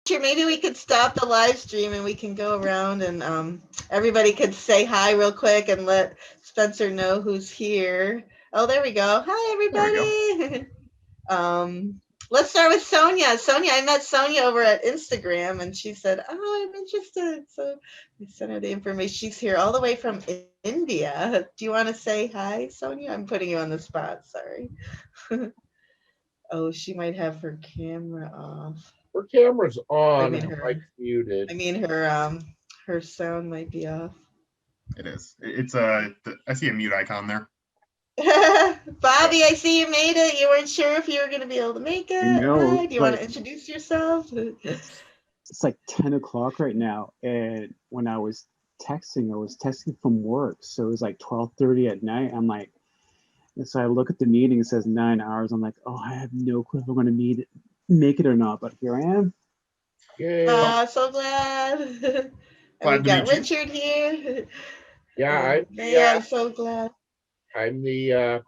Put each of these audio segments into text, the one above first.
maybe we could stop the live stream and we can go around and everybody could say hi real quick and let Spencer know who's here. Oh, there we go. Hi, everybody. Let's start with Sonia. Sonia, I met Sonia over at Instagram and she said, "Oh, I'm interested." So I sent her the information. She's here all the way from India. Do you want to say hi, Sonia? I'm putting you on the spot. Sorry. Oh, she might have her camera off. Her camera's I on, mean her her. mic's muted. I mean her sound might be off. It is. It's I see a mute icon there. Bobby, I see you made it. You weren't sure if you were going to be able to make it. No, Hi. Do you want to introduce yourself? It's like 10 o'clock right now, and when I was texting from work, so it was like 12:30 at night. I'm like, and so I look at the meeting, it says 9 hours. I'm like, oh, I have no clue if I'm going to make it or not, but here I am. Yeah. So glad. And Glad we've to got meet you. Richard here. Yeah, I'm so glad. I'm the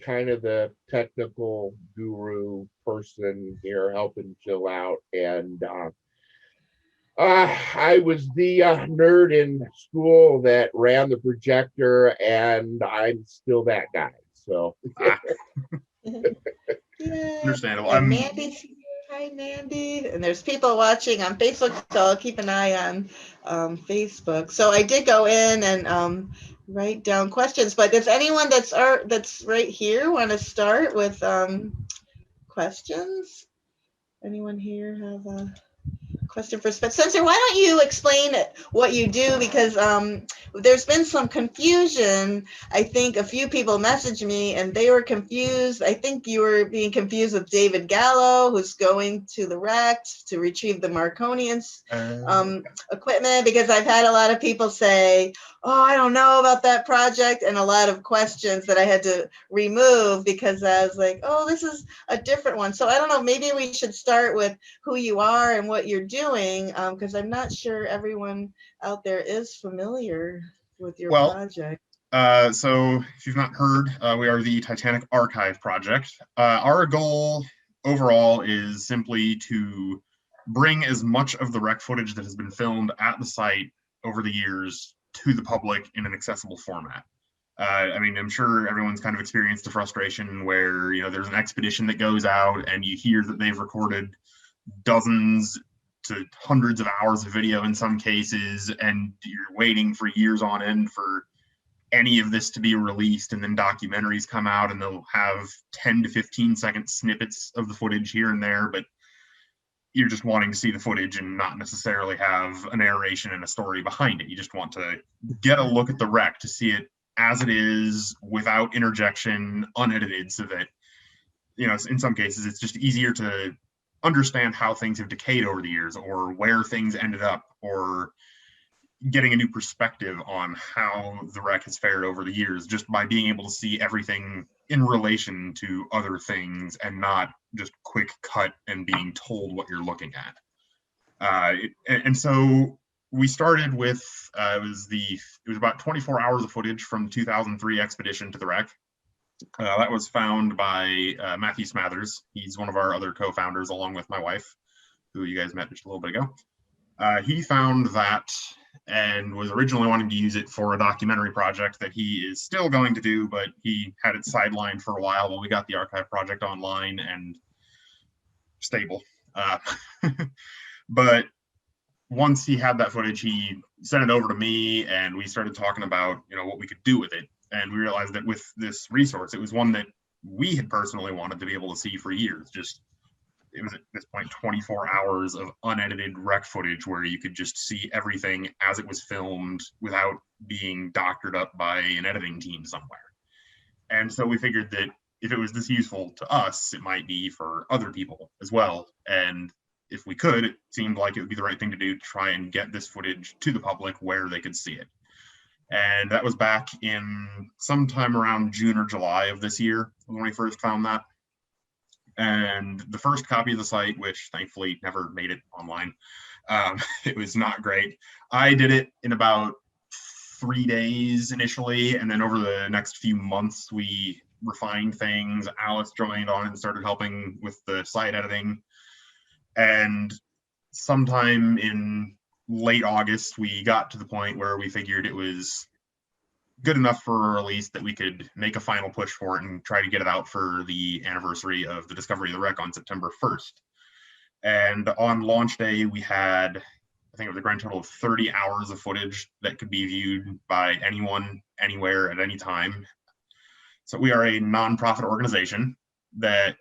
kind of the technical guru person here helping Jill out, and I was the nerd in school that ran the projector, and I'm still that guy. So Yeah. Understandable. And Mandy's here. Hi, Mandy. And there's people watching on Facebook, so I'll keep an eye on Facebook. So I did go in and write down questions, but does anyone that's right here want to start with questions? Anyone here have a question for Spencer? Why don't you explain what you do? Because there's been some confusion. I think a few people messaged me and they were confused. I think you were being confused with David Gallo, who's going to the wreck to retrieve the Marconians equipment, because I've had a lot of people say, oh, I don't know about that project, and a lot of questions that I had to remove because I was like, oh, this is a different one. So I don't know, maybe we should start with who you are and what you're doing, because I'm not sure everyone out there is familiar with your project. So if you've not heard, we are the Titanic Archive Project. Our goal overall is simply to bring as much of the wreck footage that has been filmed at the site over the years to the public in an accessible format. I mean, I'm sure everyone's kind of experienced the frustration where, you know, there's an expedition that goes out and you hear that they've recorded dozens to hundreds of hours of video in some cases, and you're waiting for years on end for any of this to be released, and then documentaries come out and they'll have 10 to 15 second snippets of the footage here and there, but you're just wanting to see the footage and not necessarily have a narration and a story behind it. You just want to get a look at the wreck, to see it as it is, without interjection, unedited, so that, you know, in some cases it's just easier to understand how things have decayed over the years, or where things ended up, or getting a new perspective on how the wreck has fared over the years, just by being able to see everything in relation to other things and not just quick cut and being told what you're looking at. And so we started with it was about 24 hours of footage from the 2003 expedition to the wreck. That was found by Matthew Smathers. He's one of our other co-founders, along with my wife, who you guys met just a little bit ago. He found that and was originally wanting to use it for a documentary project that he is still going to do, but he had it sidelined for a while we got the archive project online and stable. But once he had that footage, he sent it over to me and we started talking about, you know, what we could do with it. And we realized that with this resource, it was one that we had personally wanted to be able to see for years. Just, it was at this point 24 hours of unedited wreck footage where you could just see everything as it was filmed without being doctored up by an editing team somewhere. And so we figured that if it was this useful to us, it might be for other people as well. And if we could, it seemed like it would be the right thing to do to try and get this footage to the public where they could see it. And that was back in sometime around June or July of this year when we first found that. And the first copy of the site, which thankfully never made it online, it was not great. I did it in about 3 days initially, and then over the next few months, we refined things. Alice joined on and started helping with the site editing. And sometime in late August, we got to the point where we figured it was good enough for a release that we could make a final push for it and try to get it out for the anniversary of the discovery of the wreck on September 1st. And on launch day, we had, I think it was a grand total of 30 hours of footage that could be viewed by anyone, anywhere, at any time. So we are a nonprofit organization that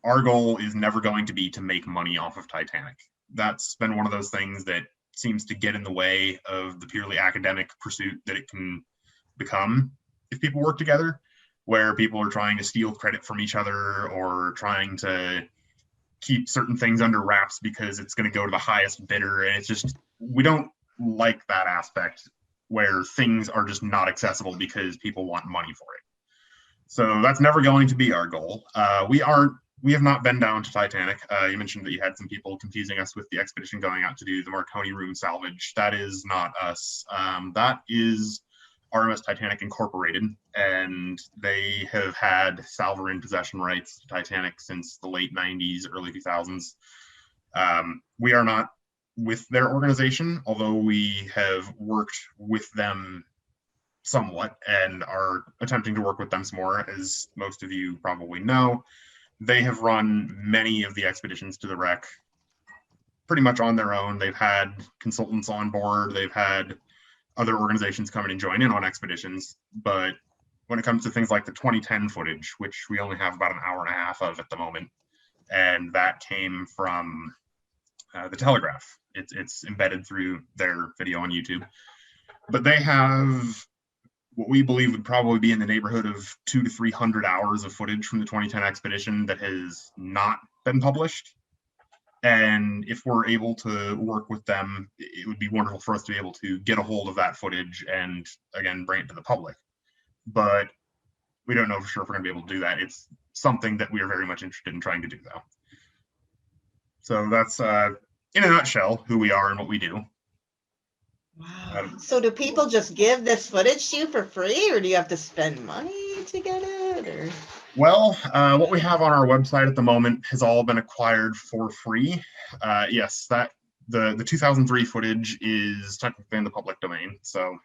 our goal is never going to be to make money off of Titanic. That's been one of those things that seems to get in the way of the purely academic pursuit that it can become if people work together, where people are trying to steal credit from each other or trying to keep certain things under wraps because it's going to go to the highest bidder. And it's just, we don't like that aspect where things are just not accessible because people want money for it. So that's never going to be our goal. We have not been down to Titanic. You mentioned that you had some people confusing us with the expedition going out to do the Marconi room salvage. That is not us. That is RMS Titanic Incorporated, and they have had salver in possession rights to Titanic since the late 90s, early 2000s. We are not with their organization, although we have worked with them somewhat and are attempting to work with them some more, as most of you probably know. They have run many of the expeditions to the wreck pretty much on their own. They've had consultants on board. They've had other organizations come in and join in on expeditions. But when it comes to things like the 2010 footage, which we only have about an hour and a half of at the moment, and that came from the Telegraph. It's embedded through their video on YouTube. But they have what we believe would probably be in the neighborhood of 200 to 300 hours of footage from the 2010 expedition that has not been published. And if we're able to work with them, it would be wonderful for us to be able to get a hold of that footage and, again, bring it to the public. But we don't know for sure if we're going to be able to do that. It's something that we are very much interested in trying to do, though. So that's, in a nutshell, who we are and what we do. Wow. So do people just give this footage to you for free, or do you have to spend money to get it? Or? Well, what we have on our website at the moment has all been acquired for free. Yes, that the 2003 footage is technically in the public domain, so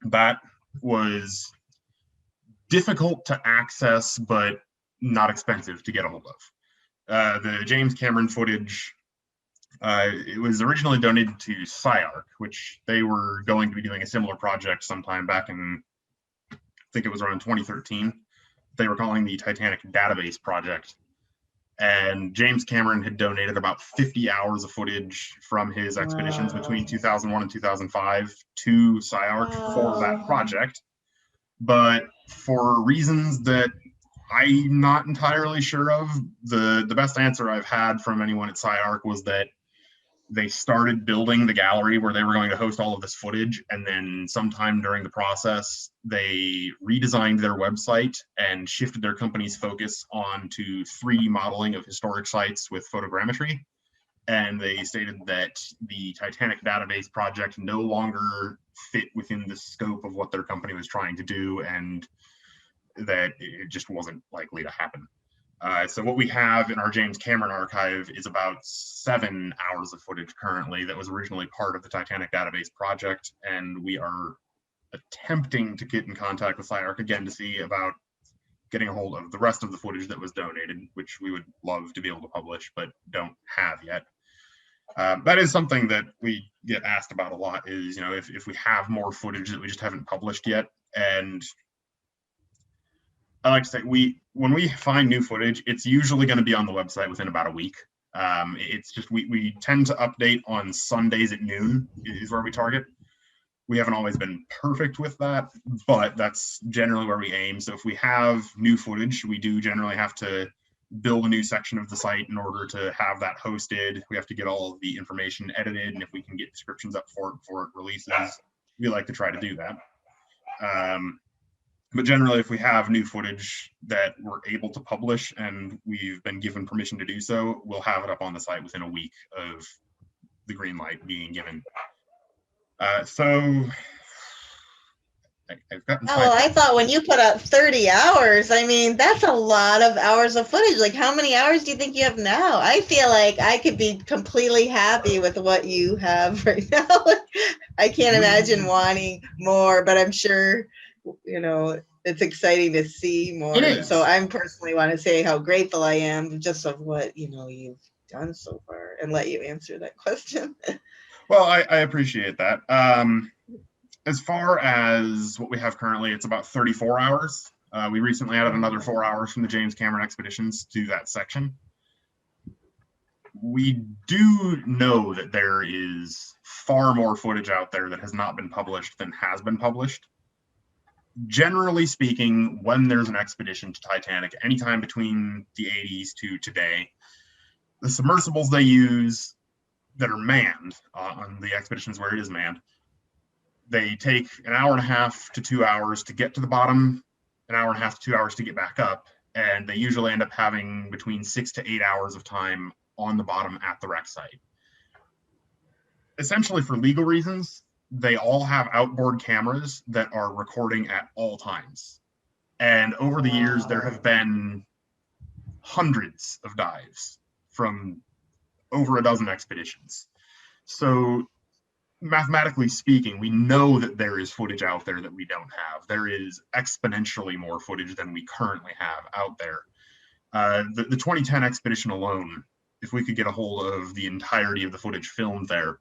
that was difficult to access, but not expensive to get a hold of. The James Cameron footage, it was originally donated to SciArc, which they were going to be doing a similar project sometime back in, I think it was around 2013. They were calling the Titanic Database Project. And James Cameron had donated about 50 hours of footage from his expeditions between 2001 and 2005 to SciArc for that project. But for reasons that I'm not entirely sure of, the best answer I've had from anyone at SciArc was that they started building the gallery where they were going to host all of this footage, and then sometime during the process, they redesigned their website and shifted their company's focus onto 3D modeling of historic sites with photogrammetry. And they stated that the Titanic Database Project no longer fit within the scope of what their company was trying to do, and that it just wasn't likely to happen. So what we have in our James Cameron archive is about 7 hours of footage currently that was originally part of the Titanic Database Project, and we are attempting to get in contact with SciArc again to see about getting a hold of the rest of the footage that was donated, which we would love to be able to publish, but don't have yet. That is something that we get asked about a lot, is, you know, if we have more footage that we just haven't published yet. And I like to say, when we find new footage, it's usually going to be on the website within about a week. It's just we tend to update on Sundays at noon is where we target. We haven't always been perfect with that, but that's generally where we aim. So if we have new footage, we do generally have to build a new section of the site in order to have that hosted. We have to get all of the information edited, and if we can get descriptions up for it before it releases, we like to try to do that. But generally, if we have new footage that we're able to publish and we've been given permission to do so, we'll have it up on the site within a week of the green light being given. So I've gotten Oh, well, I thought when you put up 30 hours, I mean, that's a lot of hours of footage. Like, how many hours do you think you have now? I feel like I could be completely happy with what you have right now. I can't imagine wanting more, but I'm sure, it's exciting to see more. It is. So I'm personally want to say how grateful I am just of what, you've done so far and let you answer that question. Well, I appreciate that. As far as what we have currently, it's about 34 hours. We recently added another 4 hours from the James Cameron expeditions to that section. We do know that there is far more footage out there that has not been published than has been published. Generally speaking, when there's an expedition to Titanic, anytime between the 80s to today, the submersibles they use that are manned on the expeditions where it is manned, they take an hour and a half to 2 hours to get to the bottom, an hour and a half to 2 hours to get back up, and they usually end up having between 6 to 8 hours of time on the bottom at the wreck site. Essentially, for legal reasons, they all have outboard cameras that are recording at all times. And over the years, there have been hundreds of dives from over a dozen expeditions. So mathematically speaking, we know that there is footage out there that we don't have. There is exponentially more footage than we currently have out there. The 2010 expedition alone, if we could get a hold of the entirety of the footage filmed there,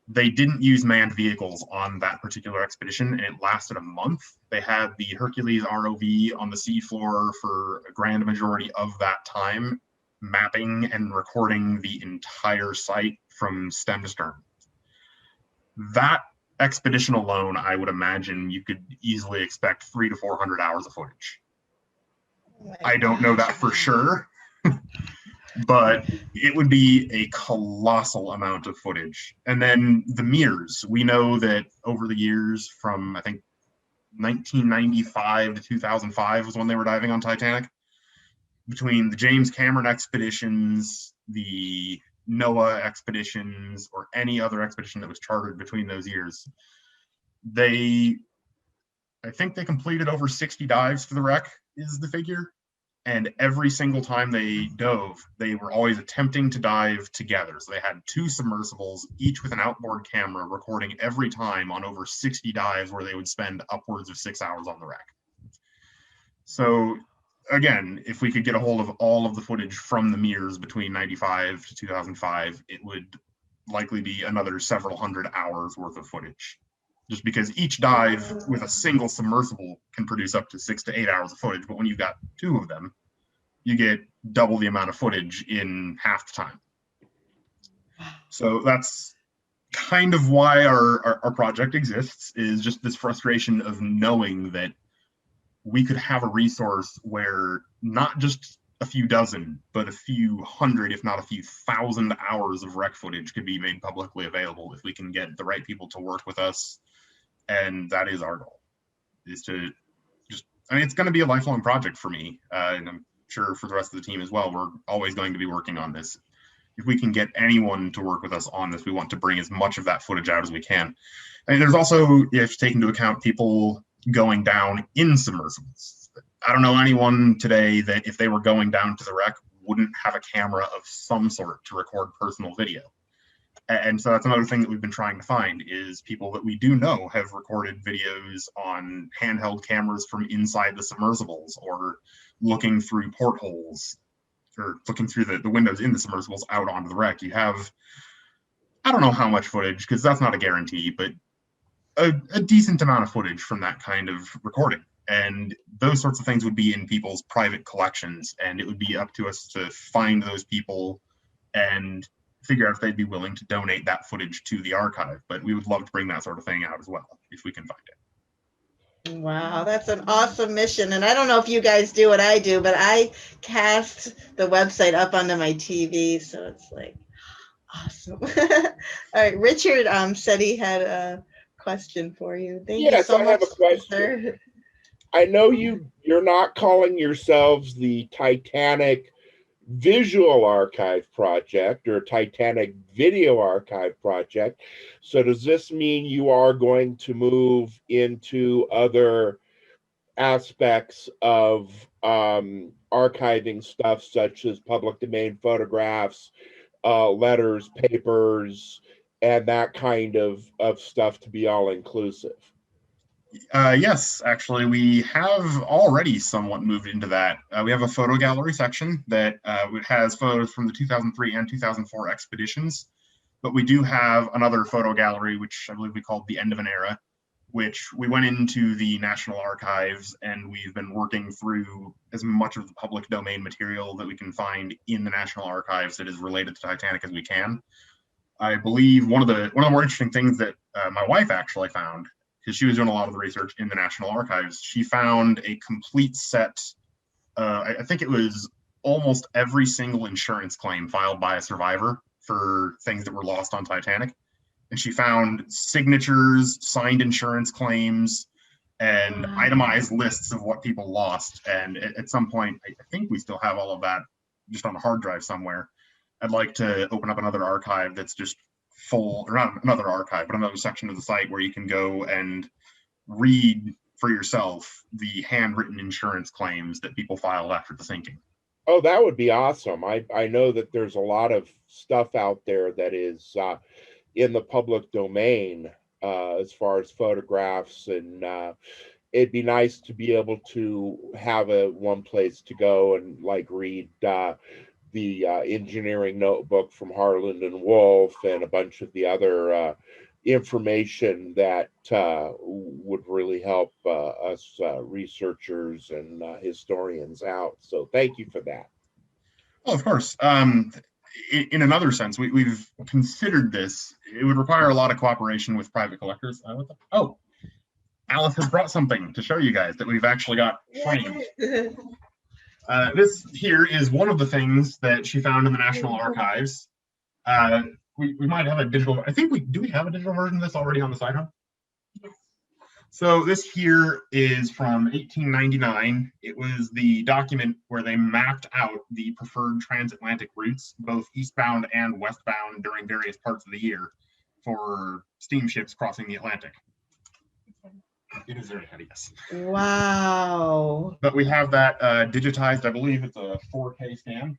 they didn't use manned vehicles on that particular expedition, and it lasted a month. They had the Hercules ROV on the seafloor for a grand majority of that time, mapping and recording the entire site from stem to stern. That expedition alone, I would imagine you could easily expect 300 to 400 hours of footage. I don't know that for sure, but it would be a colossal amount of footage. And then the mirrors, we know that over the years from, I think, 1995 to 2005 was when they were diving on Titanic. Between the James Cameron expeditions, the NOAA expeditions, or any other expedition that was chartered between those years, I think they completed over 60 dives for the wreck is the figure. And every single time they dove, they were always attempting to dive together. So they had two submersibles, each with an outboard camera, recording every time on over 60 dives where they would spend upwards of 6 hours on the wreck. So again, if we could get a hold of all of the footage from the mirrors between 95 to 2005, it would likely be another several hundred hours worth of footage. Just because each dive with a single submersible can produce up to 6 to 8 hours of footage, but when you've got two of them, you get double the amount of footage in half the time. So that's kind of why our project exists, is just this frustration of knowing that we could have a resource where not just a few dozen, but a few hundred, if not a few thousand hours of wreck footage could be made publicly available if we can get the right people to work with us. And that is our goal, is to just, it's going to be a lifelong project for me. And I'm sure for the rest of the team as well. We're always going to be working on this. If we can get anyone to work with us on this, we want to bring as much of that footage out as we can. And there's also, you have to take into account people going down in submersibles. I don't know anyone today that if they were going down to the wreck wouldn't have a camera of some sort to record personal video. And so that's another thing that we've been trying to find, is people that we do know have recorded videos on handheld cameras from inside the submersibles, or looking through portholes, or looking through the windows in the submersibles out onto the wreck. You have, I don't know how much footage, because that's not a guarantee, but a decent amount of footage from that kind of recording. And those sorts of things would be in people's private collections, and it would be up to us to find those people and figure out if they'd be willing to donate that footage to the archive. But we would love to bring that sort of thing out as well, if we can find it. Wow, that's an awesome mission. And I don't know if you guys do what I do, but I cast the website up onto my TV, so it's like awesome. All right, Richard said he had a question for you. Thank you so much. Yes, I have a question. Sir. I know you're not calling yourselves the Titanic visual archive project or Titanic video archive project. So does this mean you are going to move into other aspects of archiving stuff such as public domain photographs, letters, papers, and that kind of stuff to be all inclusive? Yes, actually, we have already somewhat moved into that. We have a photo gallery section that has photos from the 2003 and 2004 expeditions, but we do have another photo gallery, which I believe we called the End of an Era, which we went into the National Archives and we've been working through as much of the public domain material that we can find in the National Archives that is related to Titanic as we can. I believe one of the more interesting things that my wife actually found, because she was doing a lot of the research in the National Archives, she found a complete set. I think it was almost every single insurance claim filed by a survivor for things that were lost on Titanic. And she found signatures, signed insurance claims, and itemized lists of what people lost. And at some point, I think we still have all of that just on a hard drive somewhere. I'd like to open up another archive that's just full, or not another archive, but another section of the site where you can go and read for yourself the handwritten insurance claims that people filed after the sinking. Oh, that would be awesome. I know that there's a lot of stuff out there that is in the public domain as far as photographs, and it'd be nice to be able to have one place to go and like read the engineering notebook from Harland and Wolff and a bunch of the other information that would really help us researchers and historians out. So thank you for that. Well, of course. In another sense, we've considered this. It would require a lot of cooperation with private collectors. Oh, Alice has brought something to show you guys that we've actually got framed. This here is one of the things that she found in the National Archives. We might have a digital, I think do we have a digital version of this already on the site, huh? Yes. So this here is from 1899. It was the document where they mapped out the preferred transatlantic routes, both eastbound and westbound during various parts of the year for steamships crossing the Atlantic. It is very heavy, yes. Wow. But we have that digitized, I believe it's a 4K scan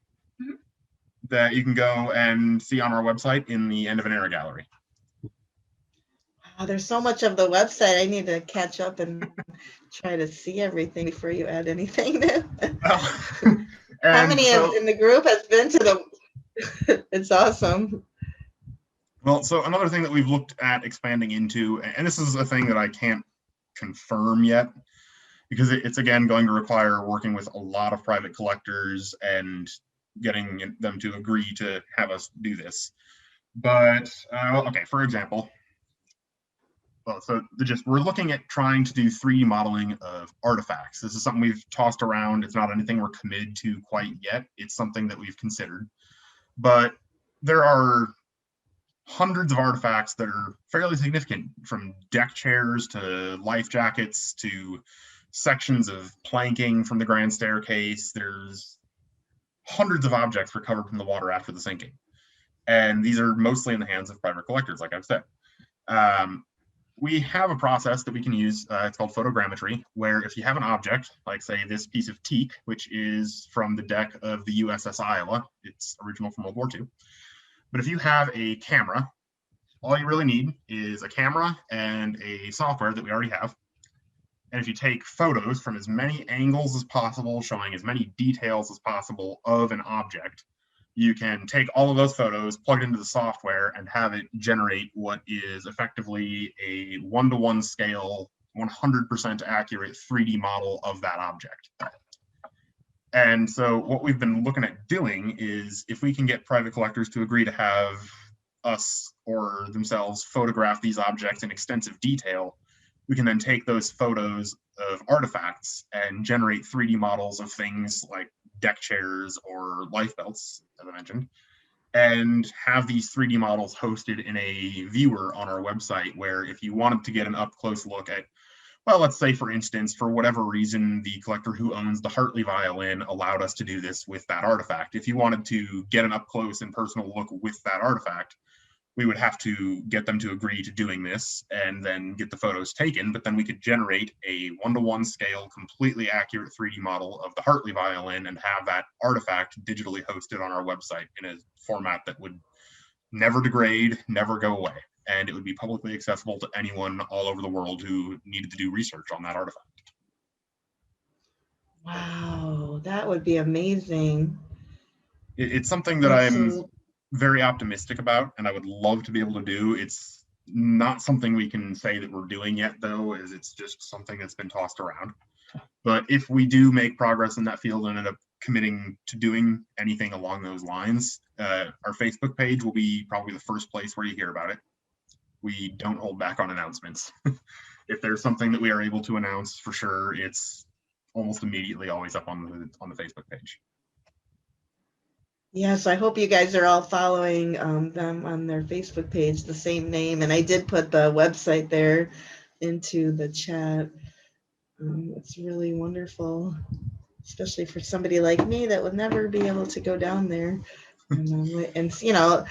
that you can go and see on our website in the End of an Era gallery. Wow, there's so much of the website. I need to catch up and try to see everything before you add anything new. How many in the group has been to the? It's awesome. Well, so another thing that we've looked at expanding into, and this is a thing that I can't confirm yet, because it's again going to require working with a lot of private collectors and getting them to agree to have us do this. But okay, for example, well, so we're looking at trying to do 3D modeling of artifacts. This is something we've tossed around. It's not anything we're committed to quite yet. It's something that we've considered, but there are hundreds of artifacts that are fairly significant, from deck chairs to life jackets to sections of planking from the grand staircase. There's hundreds of objects recovered from the water after the sinking. And these are mostly in the hands of private collectors, like I've said. We have a process that we can use. It's called photogrammetry, where if you have an object, like say this piece of teak, which is from the deck of the USS Iowa, it's original from World War II. But if you have a camera, all you really need is a camera and a software that we already have. And if you take photos from as many angles as possible, showing as many details as possible of an object, you can take all of those photos, plug it into the software, and have it generate what is effectively a 1-to-1 scale, 100% accurate 3D model of that object. And so what we've been looking at doing is, if we can get private collectors to agree to have us or themselves photograph these objects in extensive detail, we can then take those photos of artifacts and generate 3D models of things like deck chairs or life belts, as I mentioned, and have these 3D models hosted in a viewer on our website, where if you wanted to get an up-close look at well, let's say, for instance, for whatever reason, the collector who owns the Hartley violin allowed us to do this with that artifact. If you wanted to get an up close and personal look with that artifact, we would have to get them to agree to doing this and then get the photos taken, but then we could generate a 1-to-1 scale, completely accurate 3D model of the Hartley violin and have that artifact digitally hosted on our website in a format that would never degrade, never go away. And it would be publicly accessible to anyone all over the world who needed to do research on that artifact. Wow, that would be amazing. It's something that I'm very optimistic about, and I would love to be able to do. It's not something we can say that we're doing yet, though, as it's just something that's been tossed around. But if we do make progress in that field and end up committing to doing anything along those lines, our Facebook page will be probably the first place where you hear about it. We don't hold back on announcements. If there's something that we are able to announce, for sure, it's almost immediately always up on the Facebook page. Yes, I hope you guys are all following them on their Facebook page, the same name. And I did put the website there into the chat. It's really wonderful, especially for somebody like me that would never be able to go down there. And you know,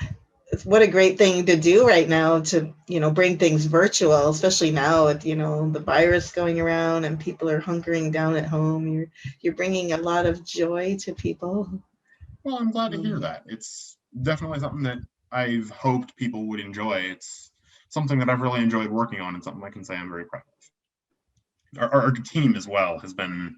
what a great thing to do right now to, you know, bring things virtual, especially now with, you know, the virus going around and people are hunkering down at home. You're bringing a lot of joy to people. Well, I'm glad to hear that. It's definitely something that I've hoped people would enjoy. It's something that I've really enjoyed working on and something I can say I'm very proud of. Our team as well has been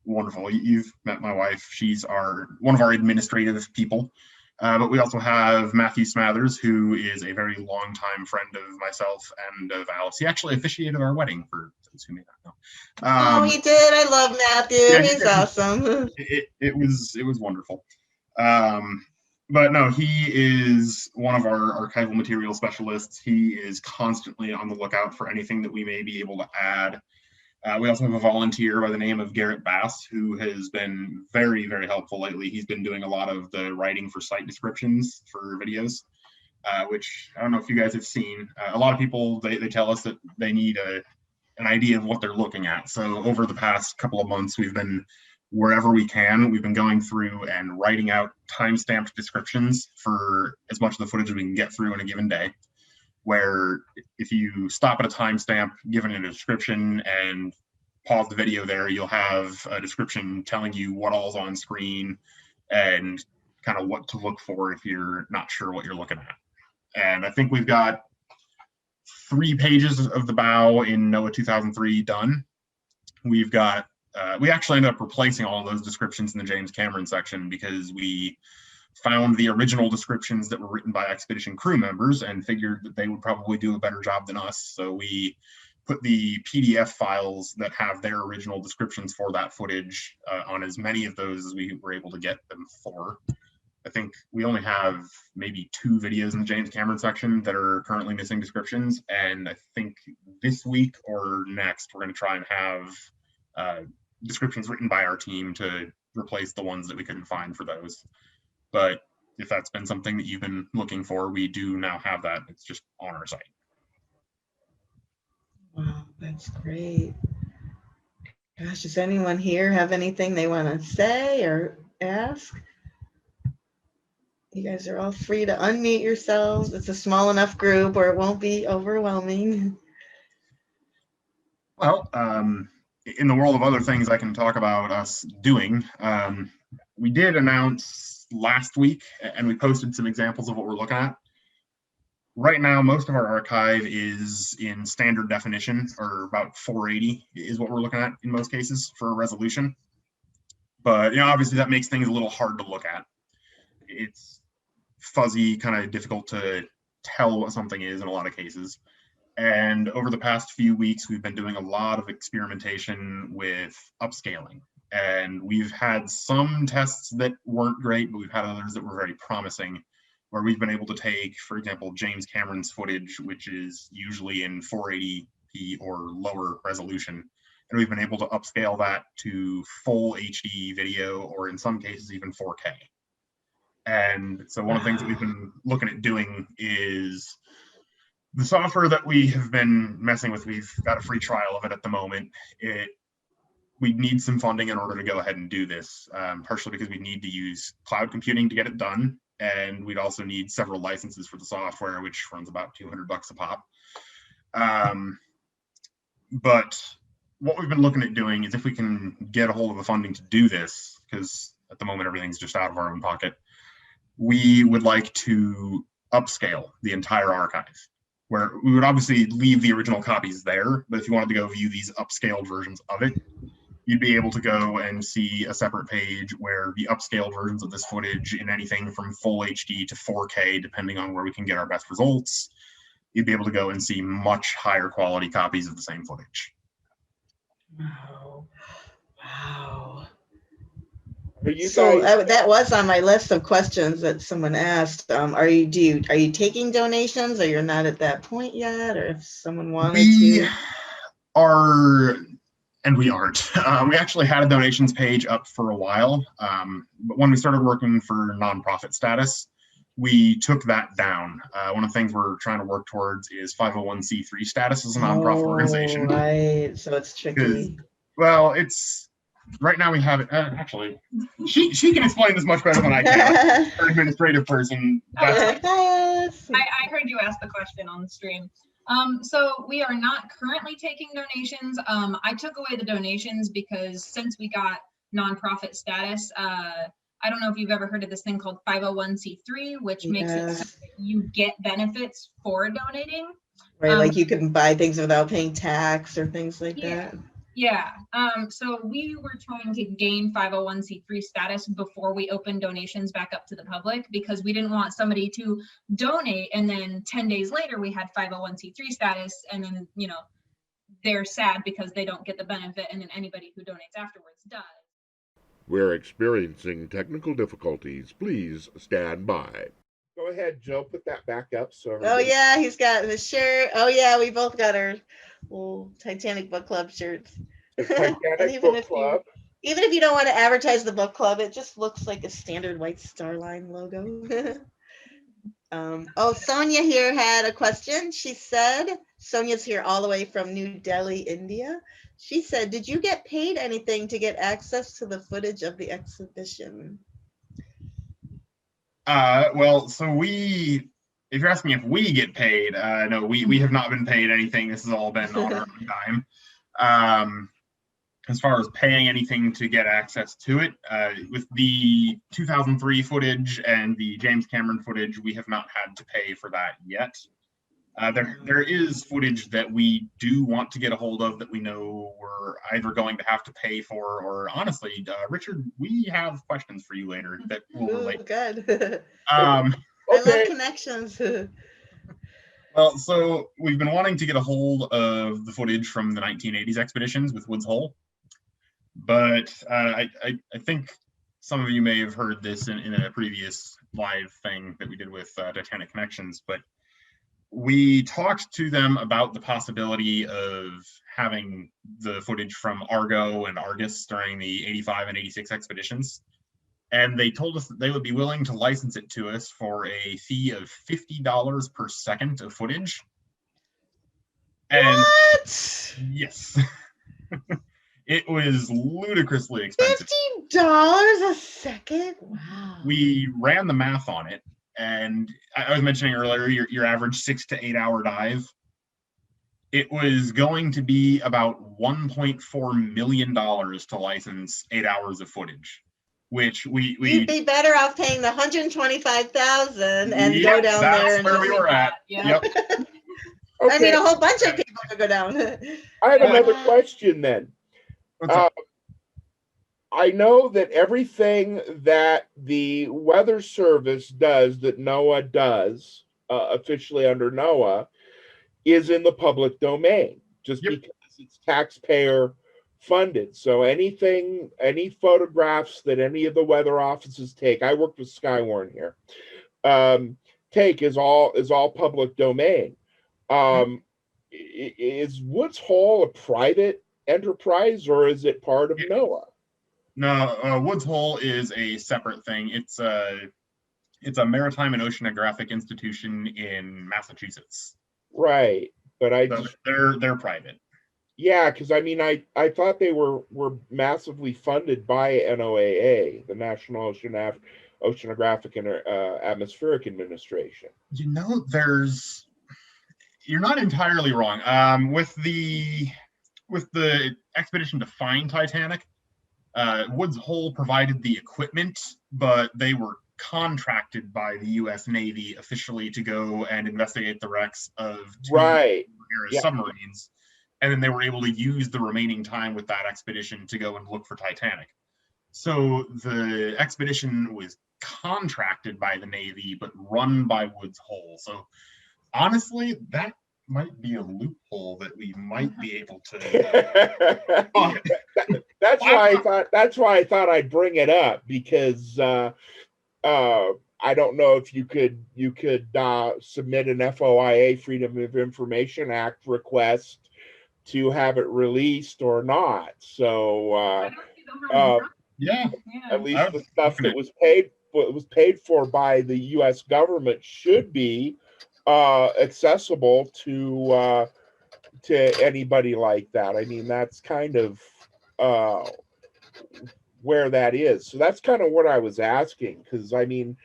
wonderful. You've met my wife. She's one of our administrative people. But we also have Matthew Smathers, who is a very longtime friend of myself and of Alice. He actually officiated our wedding, for those who may not know. Oh, he did. I love Matthew. Yeah, he's awesome. It was wonderful. But no, he is one of our archival material specialists. He is constantly on the lookout for anything that we may be able to add. We also have a volunteer by the name of Garrett Bass, who has been very, very helpful lately. He's been doing a lot of the writing for site descriptions for videos, which I don't know if you guys have seen. A lot of people, they tell us that they need an idea of what they're looking at. So over the past couple of months, we've been, wherever we can, we've been going through and writing out time-stamped descriptions for as much of the footage as we can get through in a given day, where if you stop at a timestamp, given a description, and pause the video there, you'll have a description telling you what all's on screen and kind of what to look for if you're not sure what you're looking at. And I think we've got 3 pages of the bow in NOAA 2003 done. We've got, we actually ended up replacing all of those descriptions in the James Cameron section because we found the original descriptions that were written by expedition crew members and figured that they would probably do a better job than us. So we put the PDF files that have their original descriptions for that footage on as many of those as we were able to get them for. I think we only have maybe 2 videos in the James Cameron section that are currently missing descriptions. And I think this week or next, we're going to try and have descriptions written by our team to replace the ones that we couldn't find for those. But if that's been something that you've been looking for, we do now have that. It's just on our site. Wow, that's great. Gosh, does anyone here have anything they want to say or ask? You guys are all free to unmute yourselves. It's a small enough group where it won't be overwhelming. Well, in the world of other things I can talk about us doing, we did announce last week, and we posted some examples of what we're looking at. Right now, most of our archive is in standard definition, or about 480 is what we're looking at in most cases for resolution. But, you know, obviously that makes things a little hard to look at. It's fuzzy, kind of difficult to tell what something is in a lot of cases. And over the past few weeks, we've been doing a lot of experimentation with upscaling. And we've had some tests that weren't great, but we've had others that were very promising, where we've been able to take, for example, James Cameron's footage, which is usually in 480p or lower resolution, and we've been able to upscale that to full HD video, or in some cases even 4K. And so one of the things that we've been looking at doing is The software that we have been messing with, we've got a free trial of it at the moment. We need some funding in order to go ahead and do this, partially because we need to use cloud computing to get it done. And we'd also need several licenses for the software, which runs about $200 a pop. But what we've been looking at doing is if we can get a hold of the funding to do this, because at the moment everything's just out of our own pocket, we would like to upscale the entire archive, where we would obviously leave the original copies there, but if you wanted to go view these upscaled versions of it, you'd be able to go and see a separate page where the upscaled versions of this footage in anything from full HD to 4K, depending on where we can get our best results, you'd be able to go and see much higher quality copies of the same footage. Wow. Wow. Are you So guys? that was on my list of questions that someone asked. Are you taking donations, or you're not at that point yet, or if someone wanted We to? are, and we aren't. We actually had a donations page up for a while, but when we started working for nonprofit status, we took that down. One of the things we're trying to work towards is 501c3 status as a nonprofit organization. Right. So it's tricky. Well, it's right now we have it. Actually, she can explain this much better than I can. Our administrative person. Yes. I heard you ask the question on the stream. So we are not currently taking donations. I took away the donations because since we got nonprofit status, I don't know if you've ever heard of this thing called 501c3, which makes it so that you get benefits for donating. Right, like you can buy things without paying tax or things like that. Yeah. So we were trying to gain 501c3 status before we opened donations back up to the public, because we didn't want somebody to donate and then 10 days later we had 501c3 status, and then, you know, they're sad because they don't get the benefit, and then anybody who donates afterwards does. We're experiencing technical difficulties. Please stand by. Go ahead, Joe. Put that back up. So. Oh yeah, he's got the shirt. Oh yeah, we both got our little Titanic book club shirts. The Titanic book club. Even if you don't want to advertise the book club, it just looks like a standard white star line logo. Sonia here had a question. She said, Sonia's here all the way from New Delhi, India. She said, did you get paid anything to get access to the footage of the exhibition? Well, so if you're asking if we get paid, no, we have not been paid anything. This has all been on our own time. As far as paying anything to get access to it, with the 2003 footage and the James Cameron footage, we have not had to pay for that yet. There is footage that we do want to get a hold of that we know we're either going to have to pay for, or honestly, Richard, we have questions for you later that will relate. Good. I love connections. Well, so we've been wanting to get a hold of the footage from the 1980s expeditions with Woods Hole, but I think some of you may have heard this in a previous live thing that we did with Titanic Connections, but we talked to them about the possibility of having the footage from Argo and Argus during the 85 and 86 expeditions. And they told us that they would be willing to license it to us for a fee of $50 per second of footage. And what? Yes. It was ludicrously expensive. $50 a second? Wow. We ran the math on it. And I was mentioning earlier, your average 6 to 8 hour dive, it was going to be about $1.4 million to license 8 hours of footage, which you'd be better off paying the $125,000 and go down there. That's where we were at. Yep. Okay. I mean, a whole bunch of people could go down. I have another question then. I know that everything that the Weather Service does, that NOAA does, officially under NOAA, is in the public domain, just because it's taxpayer funded. So any photographs that any of the weather offices take, I worked with Skywarn here, take is all public domain. Is Woods Hole a private enterprise, or is it part of NOAA? No, Woods Hole is a separate thing. It's a maritime and oceanographic institution in Massachusetts. Right. But I So just, they're private. yeah, because I mean, I thought they were massively funded by NOAA, the National Oceanographic and Atmospheric Administration. You're not entirely wrong. With the expedition to find Titanic, Woods Hole provided the equipment, but they were contracted by the U.S. Navy officially to go and investigate the wrecks of two Right. Yeah. submarines, and then they were able to use the remaining time with that expedition to go and look for Titanic. So the expedition was contracted by the Navy, but run by Woods Hole. So honestly, that might be a loophole that we might be able to. That's why I thought I'd bring it up, because I don't know if you could submit an FOIA, Freedom of Information Act request to have it released or not. So yeah, at least the stuff that was paid for by the U.S. government should be accessible to anybody like that. I mean, that's kind of where that is. So that's kind of what I was asking, because I mean,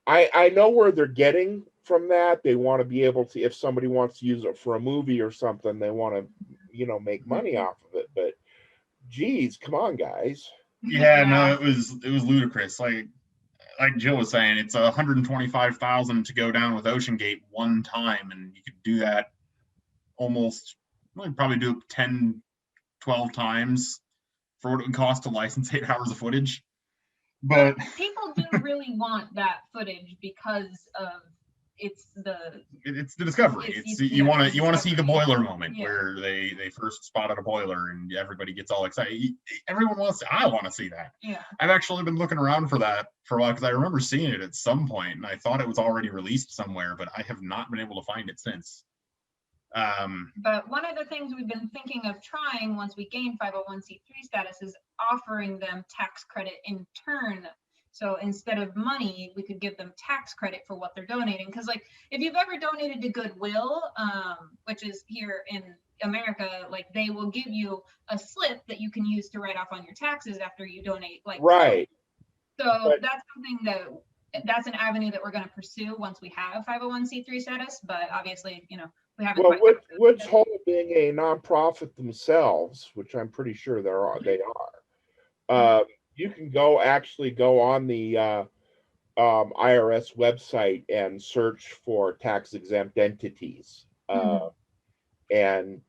I know where they're getting from that. They want to be able to, if somebody wants to use it for a movie or something, they want to, make money off of it. But geez, come on, guys. Yeah, no, it was ludicrous. Like Jill was saying, it's $125,000 to go down with Ocean Gate one time, and you could do that almost, well, probably do it 10, 12 times for what it would cost to license 8 hours of footage. But people do really want that footage because of it's the discovery. You want to see the boiler moment, yeah, where they first spotted a boiler and everybody gets all excited. Everyone wants I want to see that. Yeah. I've actually been looking around for that for a while, because I remember seeing it at some point and I thought it was already released somewhere, but I have not been able to find it since. But one of the things we've been thinking of trying once we gain 501c3 status is offering them tax credit in turn. So instead of money, we could give them tax credit for what they're donating. Because like, if you've ever donated to Goodwill, which is here in America, like they will give you a slip that you can use to write off on your taxes after you donate. Like, right. So that's something that's an avenue that we're going to pursue once we have 501c3 status. But obviously, we haven't. Well, Woods Hole being a nonprofit themselves, which I'm pretty sure they are. You can go on the IRS website and search for tax exempt entities, and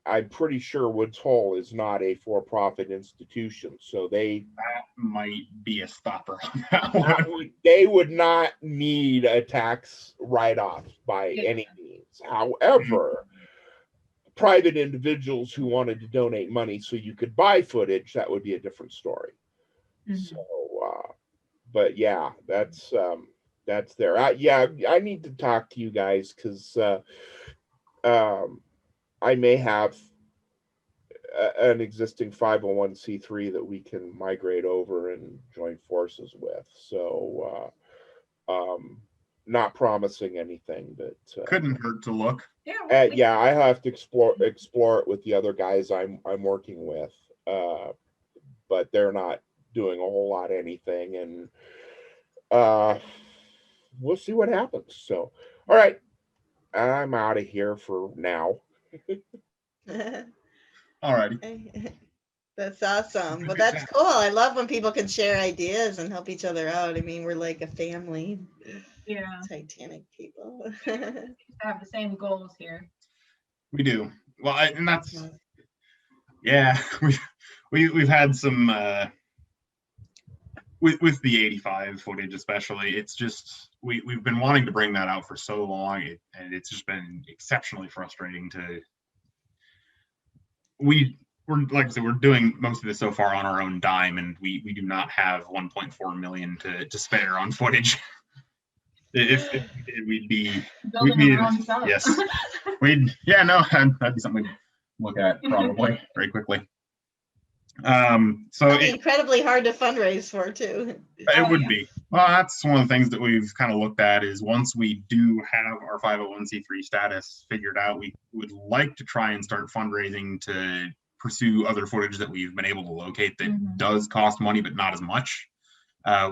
I'm pretty sure Woods Hole is not a for-profit institution, so that might be a stopper on that one. They would not need a tax write-off by any means. However, private individuals who wanted to donate money so you could buy footage, that would be a different story. So, but yeah, that's there. I need to talk to you guys, because I may have an existing 501c3 that we can migrate over and join forces with. So, not promising anything, but couldn't hurt to look. Yeah, I have to explore it with the other guys I'm working with, but they're not doing a whole lot of anything, and we'll see what happens. So, all right, I'm out of here for now. All righty. That's awesome. Well, that's cool. I love when people can share ideas and help each other out. I mean, we're like a family. Yeah. Titanic people. Have the same goals here. We do. Well, and that's yeah. We've had some with the 85 footage, especially. It's just we've been wanting to bring that out for so long, and it's just been exceptionally frustrating to. We're like I said, we're doing most of this so far on our own dime, and we do not have 1.4 million to spare on footage. If we did, we'd be yes, that'd be something we'd look at probably very quickly. So That'd be incredibly hard to fundraise for too. it would be. Well, that's one of the things that we've kind of looked at is once we do have our 501c3 status figured out, we would like to try and start fundraising to pursue other footage that we've been able to locate that does cost money, but not as much.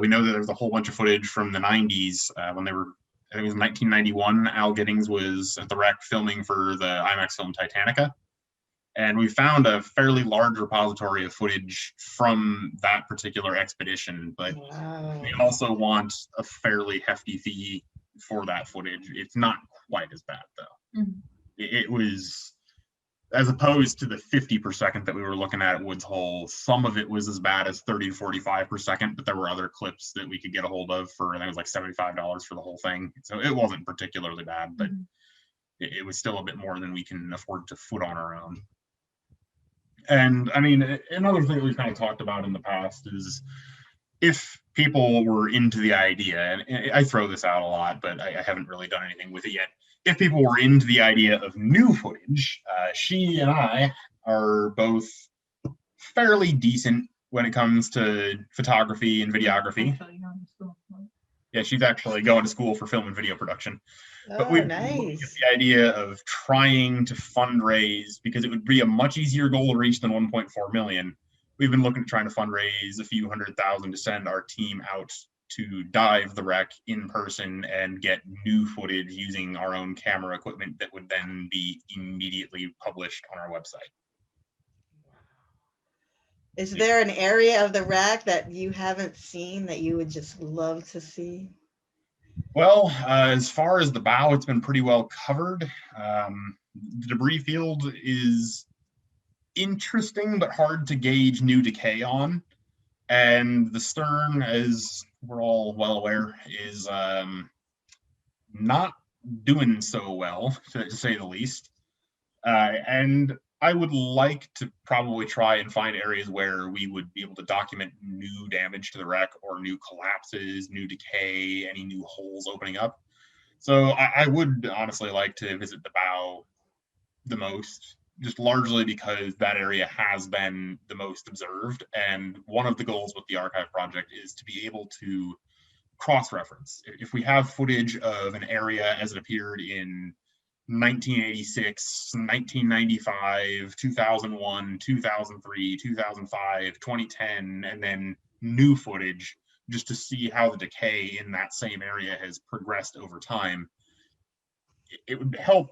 We know that there's a whole bunch of footage from the 90s when they were, I think it was 1991, Al Giddings was at the wreck filming for the IMAX film Titanica. And we found a fairly large repository of footage from that particular expedition, but we also want a fairly hefty fee for that footage. It's not quite as bad though. It was, as opposed to the 50 per second that we were looking at Woods Hole, some of it was as bad as 30 to 45 per second, but there were other clips that we could get a hold of for, I think it was like $75 for the whole thing. So it wasn't particularly bad, but it was still a bit more than we can afford to foot on our own. And I mean, another thing that we've kind of talked about in the past is if people were into the idea, and I throw this out a lot, but I haven't really done anything with it yet. If people were into the idea of new footage, she and I are both fairly decent when it comes to photography and videography. Yeah, she's actually going to school for film and video production. But we've nice. the idea of trying to fundraise, because it would be a much easier goal to reach than 1.4 million. We've been looking at trying to fundraise a few $100,000 to send our team out to dive the wreck in person and get new footage using our own camera equipment that would then be immediately published on our website. Is there an area of the wreck that you haven't seen that you would just love to see? Well, as far as the bow, it's been pretty well covered. The debris field is interesting, but hard to gauge new decay on. And the stern, as we're all well aware, is not doing so well, to say the least. And I would like to probably try and find areas where we would be able to document new damage to the wreck or new collapses, new decay, any new holes opening up. So I would honestly like to visit the bow the most, just largely because that area has been the most observed. And one of the goals with the archive project is to be able to cross-reference. If we have footage of an area as it appeared in 1986, 1995, 2001, 2003, 2005, 2010, and then new footage, just to see how the decay in that same area has progressed over time, it would help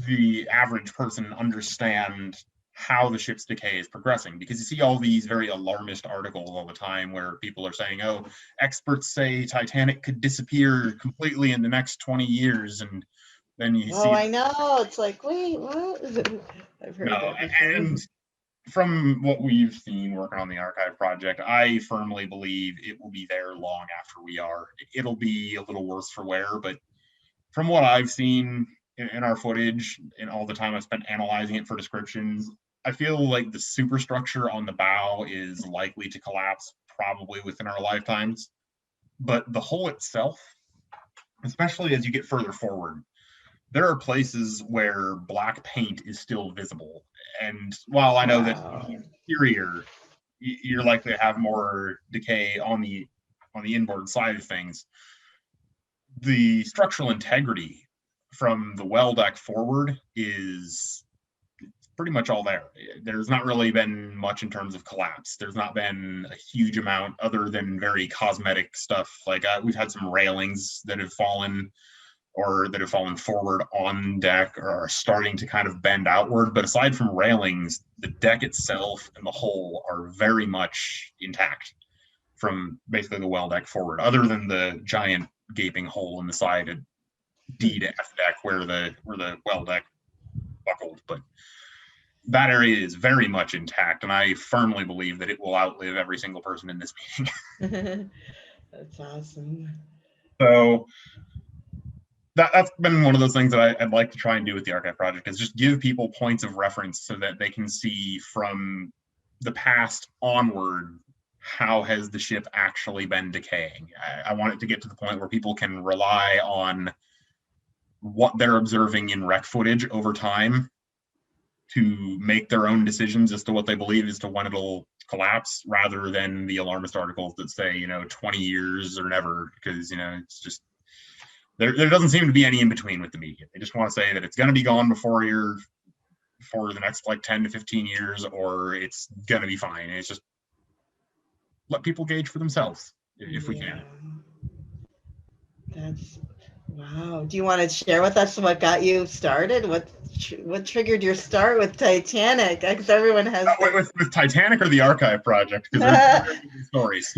the average person understand how the ship's decay is progressing, because you see all these very alarmist articles all the time where people are saying, oh, experts say Titanic could disappear completely in the next 20 years, and then you see. Oh, I know. It's like, wait, what? I've heard that before. And from what we've seen working on the archive project, I firmly believe it will be there long after we are. It'll be a little worse for wear, but from what I've seen in our footage and all the time I've spent analyzing it for descriptions, I feel like the superstructure on the bow is likely to collapse probably within our lifetimes. But the hull itself, especially as you get further forward, there are places where black paint is still visible. And while I know that the interior, you're likely to have more decay on the inboard side of things, the structural integrity from the well deck forward is pretty much all there. There's not really been much in terms of collapse. There's not been a huge amount other than very cosmetic stuff. Like we've had some railings that have fallen or that have fallen forward on deck or are starting to kind of bend outward. But aside from railings, the deck itself and the hull are very much intact from basically the well deck forward, other than the giant gaping hole in the side at D to F deck where the well deck buckled. But that area is very much intact, and I firmly believe that it will outlive every single person in this meeting. That's awesome. So that's been one of those things that I'd like to try and do with the archive project, is just give people points of reference so that they can see from the past onward, how has the ship actually been decaying. I want it to get to the point where people can rely on what they're observing in wreck footage over time to make their own decisions as to what they believe as to when it'll collapse, rather than the alarmist articles that say, 20 years or never, because, it's just, there doesn't seem to be any in between with the media. They just want to say that it's going to be gone for the next like 10 to 15 years, or it's going to be fine. And it's just let people gauge for themselves if we can. That's wow. Do you want to share with us what got you started? What triggered your start with Titanic? Because everyone has with Titanic or the archive project, because they're different stories.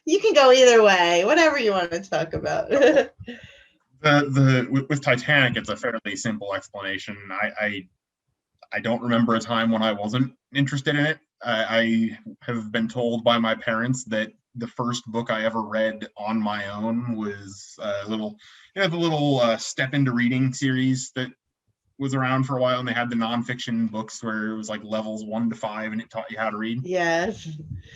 You can go either way, whatever you want to talk about. With Titanic, it's a fairly simple explanation. I don't remember a time when I wasn't interested in it. I have been told by my parents that the first book I ever read on my own was the little Step Into Reading series that was around for a while, and they had the nonfiction books where it was like levels 1 to 5, and it taught you how to read. Yes.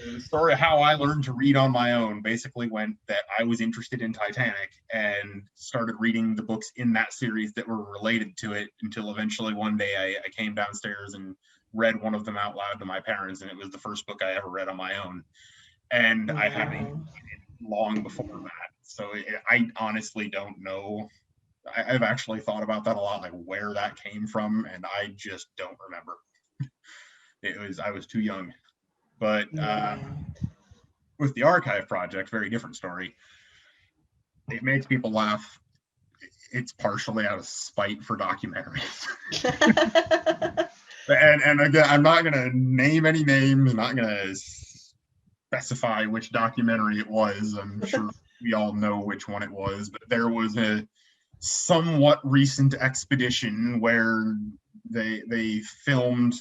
The story of how I learned to read on my own basically went that I was interested in Titanic and started reading the books in that series that were related to it, until eventually one day I came downstairs and read one of them out loud to my parents, and it was the first book I ever read on my own. And I hadn't read it long before that. So I honestly don't know. I've actually thought about that a lot, like where that came from, and I just don't remember. I was too young. But with the archive project, very different story. It makes people laugh. It's partially out of spite for documentaries. and again, I'm not going to name any names. I'm not going to specify which documentary it was. I'm sure we all know which one it was, but there was a somewhat recent expedition where they filmed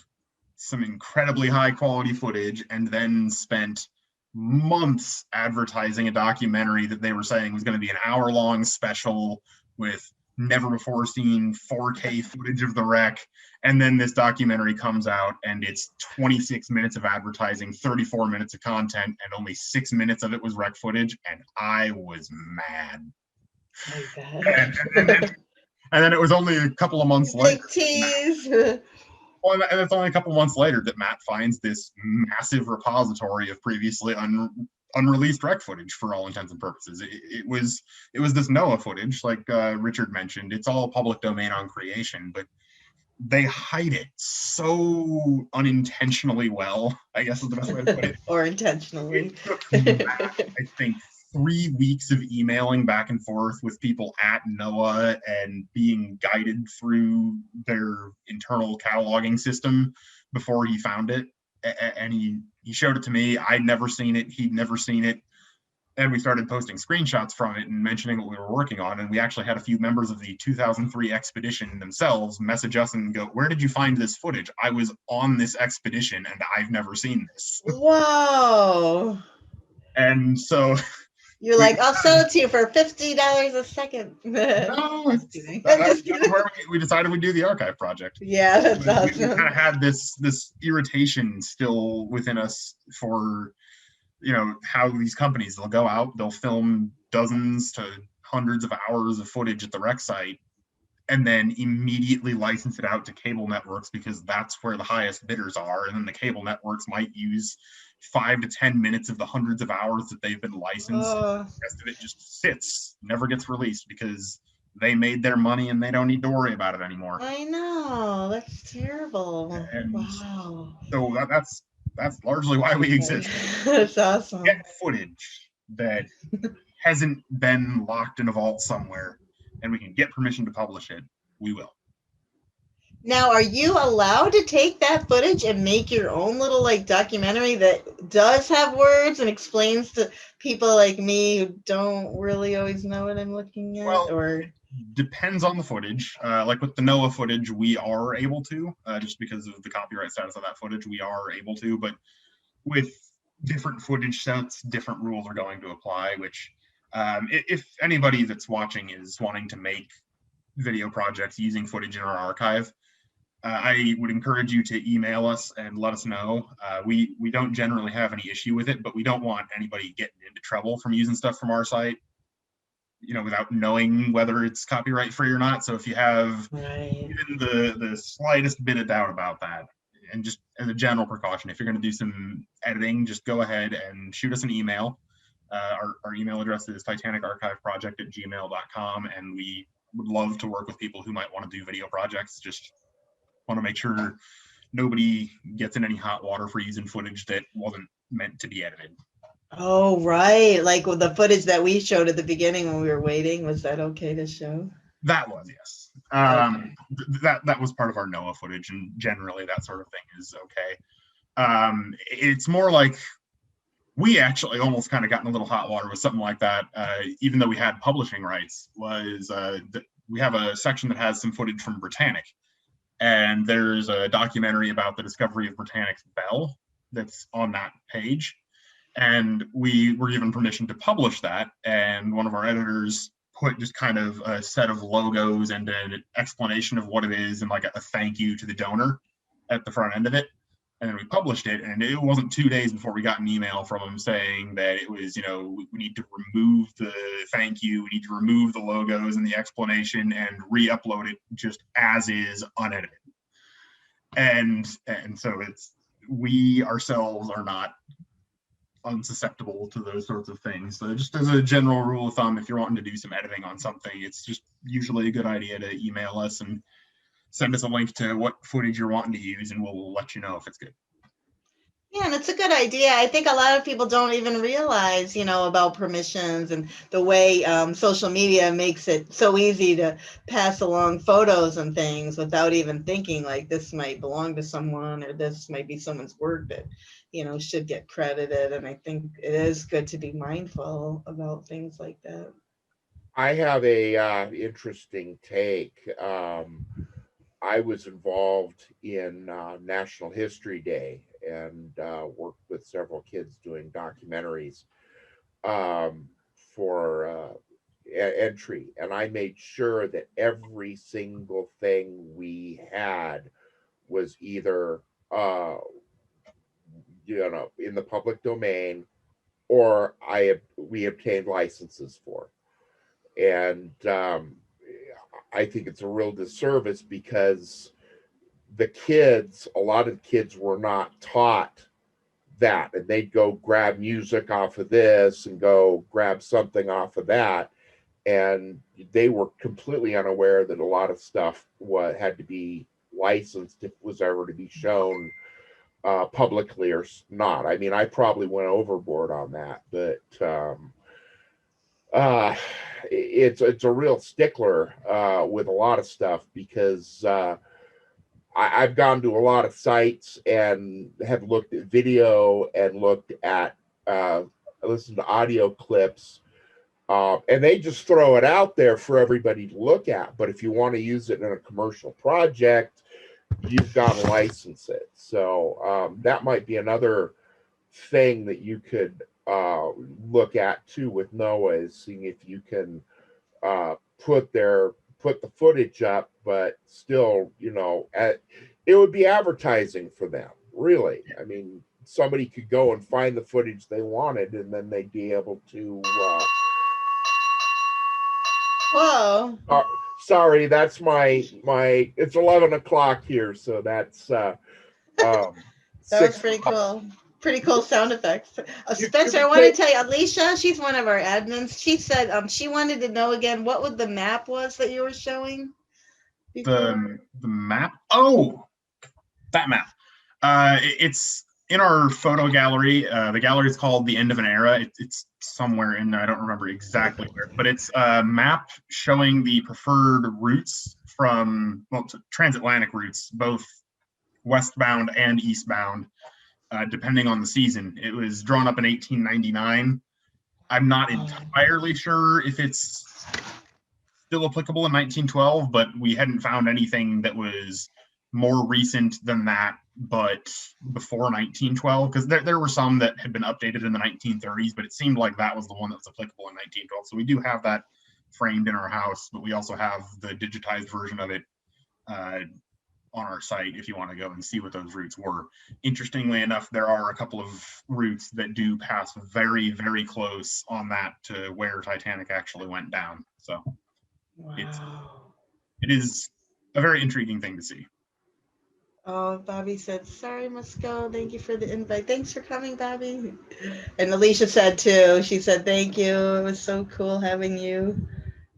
some incredibly high quality footage and then spent months advertising a documentary that they were saying was going to be an hour-long special with never before seen 4K footage of the wreck. And then this documentary comes out and it's 26 minutes of advertising, 34 minutes of content, and only 6 minutes of it was wreck footage. And I was mad. And then it was only a couple of months later. Well, and it's only a couple of months later that Matt finds this massive repository of previously unreleased wreck footage for all intents and purposes. It was this NOAA footage, like Richard mentioned. It's all public domain on creation, but they hide it so unintentionally well, I guess is the best way to put it. Or intentionally. It took Matt, I think, 3 weeks of emailing back and forth with people at NOAA and being guided through their internal cataloging system before he found it. And he showed it to me. I'd never seen it. He'd never seen it. And we started posting screenshots from it and mentioning what we were working on. And we actually had a few members of the 2003 expedition themselves message us and go, "Where did you find this footage? I was on this expedition and I've never seen this." Wow. And so you're like, "I'll sell it to you for $50 a second." No, that's where we decided we'd do the archive project. Yeah, that's awesome. We kind of had this irritation still within us for, how these companies, they'll go out, they'll film dozens to hundreds of hours of footage at the wreck site, and then immediately license it out to cable networks because that's where the highest bidders are. And then the cable networks might use 5 to 10 minutes of the hundreds of hours that they've been licensed. The rest of it just sits, never gets released because they made their money and they don't need to worry about it anymore. I know, that's terrible. And wow. So that's largely why we exist. That's awesome. Get footage that hasn't been locked in a vault somewhere, and we can get permission to publish it. We will. Now, are you allowed to take that footage and make your own little documentary that does have words and explains to people like me who don't really always know what I'm looking at? Well, or depends on the footage. Like with the NOAA footage, we are able to, just because of the copyright status of that footage, we are able to. But with different footage sets, different rules are going to apply, which if anybody that's watching is wanting to make video projects using footage in our archive, I would encourage you to email us and let us know. We don't generally have any issue with it, but we don't want anybody getting into trouble from using stuff from our site, without knowing whether it's copyright free or not. So if you have even the slightest bit of doubt about that, and just as a general precaution, if you're going to do some editing, just go ahead and shoot us an email. Our email address is titanicarchiveproject@gmail.com, and we would love to work with people who might want to do video projects. Just want to make sure nobody gets in any hot water for using footage that wasn't meant to be edited. Oh, right. Like with the footage that we showed at the beginning when we were waiting, was that okay to show? That was, yes. Okay. That was part of our NOAA footage, and generally that sort of thing is okay. It's more like we actually almost kind of got in a little hot water with something like that, even though we had publishing rights. We have a section that has some footage from Britannic, and there's a documentary about the discovery of Britannic's bell that's on that page. And we were given permission to publish that, and one of our editors put just kind of a set of logos and an explanation of what it is and like a thank you to the donor at the front end of it. And then we published it, and it wasn't 2 days before we got an email from them saying that it was, we need to remove the thank you, we need to remove the logos and the explanation and re-upload it just as is, unedited. And so we ourselves are not unsusceptible to those sorts of things. So just as a general rule of thumb, if you're wanting to do some editing on something, it's just usually a good idea to email us and send us a link to what footage you're wanting to use, and we'll let you know if it's good. Yeah, and it's a good idea. I think a lot of people don't even realize, about permissions and the way social media makes it so easy to pass along photos and things without even thinking like this might belong to someone or this might be someone's work that, should get credited. And I think it is good to be mindful about things like that. I have a interesting take. I was involved in National History Day and worked with several kids doing documentaries for entry. And I made sure that every single thing we had was either, in the public domain or we obtained licenses for. And I think it's a real disservice because a lot of the kids were not taught that, and they'd go grab music off of this and go grab something off of that, and they were completely unaware that a lot of stuff had to be licensed if it was ever to be shown publicly or not. I mean, I probably went overboard on that, but it's a real stickler with a lot of stuff because I've gone to a lot of sites and have looked at video and looked at listened to audio clips, and they just throw it out there for everybody to look at. But if you want to use it in a commercial project, you've got to license it. So that might be another thing that you could look at too with NOAA, is seeing if you can put the footage up, but still, it would be advertising for them, really. I mean, somebody could go and find the footage they wanted, and then they'd be able to. Whoa. Sorry, that's my. It's 11 o'clock here, so that's. That was pretty cool. Pretty cool sound effects. Spencer, I want to tell you, Alicia, she's one of our admins. She said she wanted to know again what the map was that you were showing before. The map? Oh, that map. It's in our photo gallery. The gallery is called The End of an Era. It's somewhere in there. I don't remember exactly where, but it's a map showing the preferred routes from, transatlantic routes, both westbound and eastbound. Depending on the season. It was drawn up in 1899. I'm not entirely sure if it's still applicable in 1912, but we hadn't found anything that was more recent than that, but before 1912, because there were some that had been updated in the 1930s, but it seemed like that was the one that was applicable in 1912. So we do have that framed in our house, but we also have the digitized version of it on our site if you want to go and see what those routes were. Interestingly enough, there are a couple of routes that do pass very, very close on that to where Titanic actually went down. So wow. it is a very intriguing thing to see. Oh, Bobby said, sorry, must go. Thank you for the invite. Thanks for coming, Bobby. And Alicia said too, she said, thank you. It was so cool having you.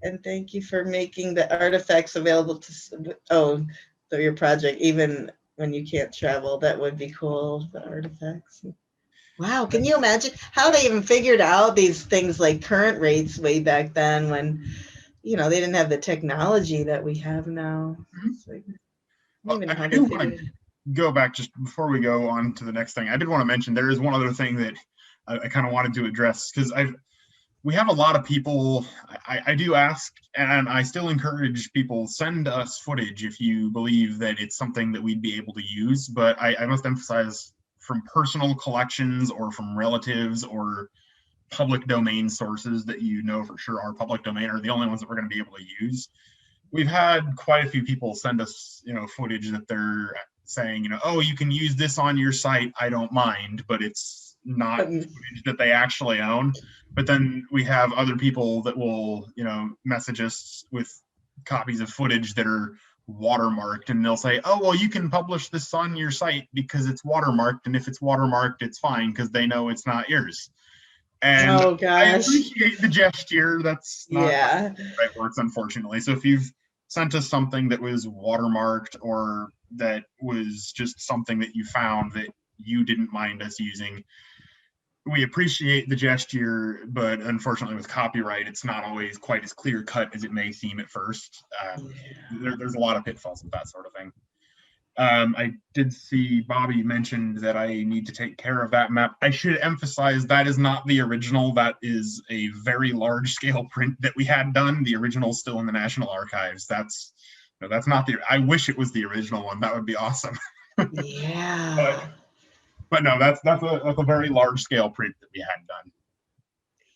And thank you for making the artifacts available to your project, even when you can't travel. That would be cool, the artifacts. Wow, can you imagine how they even figured out these things like current rates way back then when, they didn't have the technology that we have now. It's like, I don't even know how I they do figured want it. to go back just before we go on to the next thing. I did want to mention there is one other thing that I kind of wanted to address because we have a lot of people. I do ask, and I still encourage people, send us footage if you believe that it's something that we'd be able to use. But I must emphasize, from personal collections or from relatives or public domain sources that you know for sure are public domain are the only ones that we're going to be able to use. We've had quite a few people send us, footage that they're saying, oh, you can use this on your site. I don't mind, but it's not footage that they actually own. But then we have other people that will, message us with copies of footage that are watermarked, and they'll say, oh, well, you can publish this on your site because it's watermarked. And if it's watermarked, it's fine because they know it's not yours. And Oh I gosh. appreciate the gesture. That's not Yeah. the right words, unfortunately. So if you've sent us something that was watermarked or that was just something that you found that you didn't mind us using, we appreciate the gesture, but unfortunately with copyright, it's not always quite as clear cut as it may seem at first. There's a lot of pitfalls with that sort of thing. I did see Bobby mentioned that I need to take care of that map. I should emphasize that is not the original. That is a very large scale print that we had done. The original is still in the National Archives. That's not I wish it was the original one. That would be awesome. Yeah. but no, that's a very large scale print that we had done.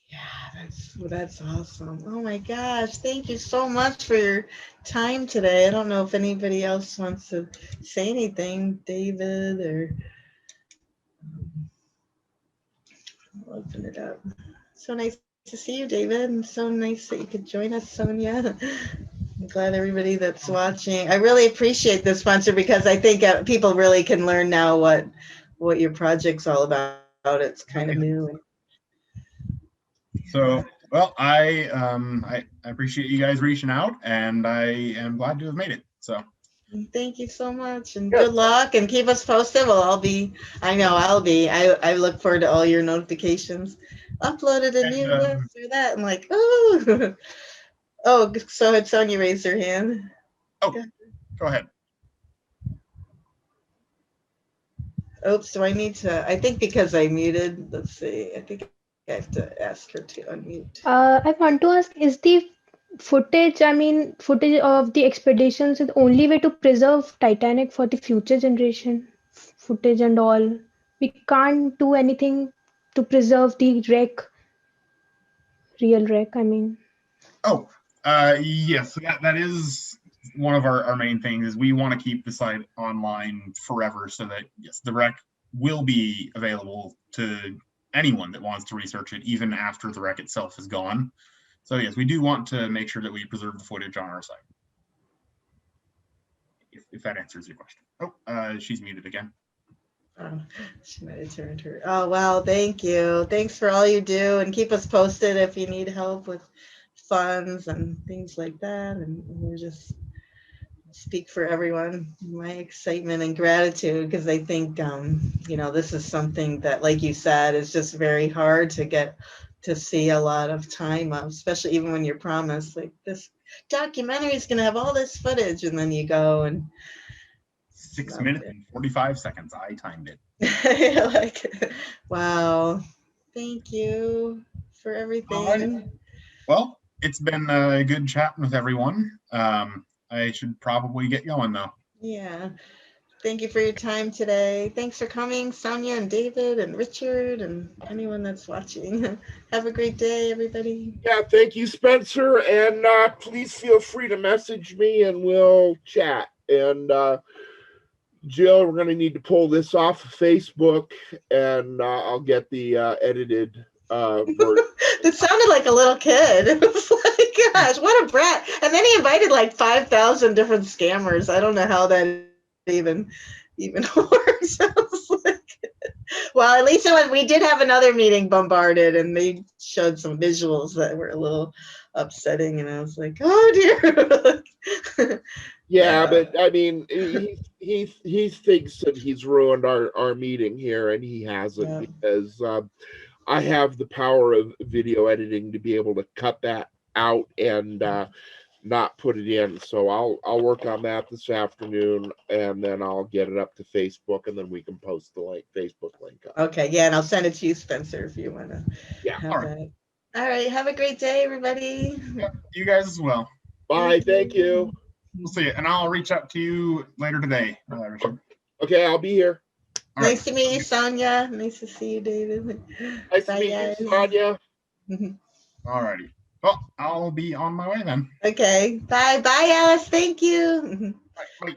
Yeah, that's awesome. Oh my gosh, thank you so much for your time today. I don't know if anybody else wants to say anything, David, or I'll open it up. So nice to see you, David, and so nice that you could join us, Sonia. I'm glad everybody that's watching. I really appreciate this sponsor because I think people really can learn now what your project's all about. It's kind of new. So, well, I appreciate you guys reaching out, and I am glad to have made it. So, thank you so much, and good luck, and keep us posted. Well, I'll be. I look forward to all your notifications. Uploaded a new this or that. I'm like, oh, oh. So had Sonia raised her hand. Oh, go ahead. Oops. Do I need to? I think because I muted. Let's see. I think I have to ask her to unmute. I want to ask, is the footage of the expeditions is the only way to preserve Titanic for the future generation? Footage and all. We can't do anything to preserve the real wreck, I mean. Oh, yes, that is one of our main things is we want to keep the site online forever so that, yes, the wreck will be available to anyone that wants to research it, even after the wreck itself is gone. So yes, we do want to make sure that we preserve the footage on our site. If that answers your question. Oh, she's muted again. Oh, she might have turned her. Oh, wow. Thank you. Thanks for all you do, and keep us posted if you need help with funds and things like that. And we're just speak for everyone, my excitement and gratitude, because I think, this is something that, like you said, is just very hard to get to see a lot of time of, especially even when you're promised, like, this documentary is going to have all this footage, and then you go and 6 minutes and 45 seconds. I timed it. like, wow. Thank you for everything. Well, it's been a good chatting with everyone. I should probably get going though. Yeah. Thank you for your time today. Thanks for coming, Sonia and David and Richard and anyone that's watching. Have a great day, everybody. Yeah, thank you, Spencer. And please feel free to message me and we'll chat. And Jill, we're going to need to pull this off of Facebook, and I'll get the edited version. It sounded like a little kid. It was like, gosh, what a brat. And then he invited like 5,000 different scammers. I don't know how that even even worse. I was like, well, at least we did have another meeting bombarded, and they showed some visuals that were a little upsetting, and I was like, oh dear. Yeah, but I mean, he thinks that he's ruined our meeting here, and he hasn't, Yeah. because I have the power of video editing to be able to cut that out and not put it in. So I'll work on that this afternoon, and then I'll get it up to Facebook, and then we can post the Facebook link up. Okay, yeah, and I'll send it to you, Spencer, if you want to Yeah. have All right. that. All right, have a great day, everybody. Yep, you guys as well. Bye. Thank you. We'll see you, and I'll reach out to you later today. Richard. Okay, I'll be here. All right. Nice to meet you, Sonia. Nice to see you, David. Nice Bye, to meet guys. you, Sonia. All righty. Well, I'll be on my way then. Okay, bye. Bye, Alice. Thank you. Bye. Bye.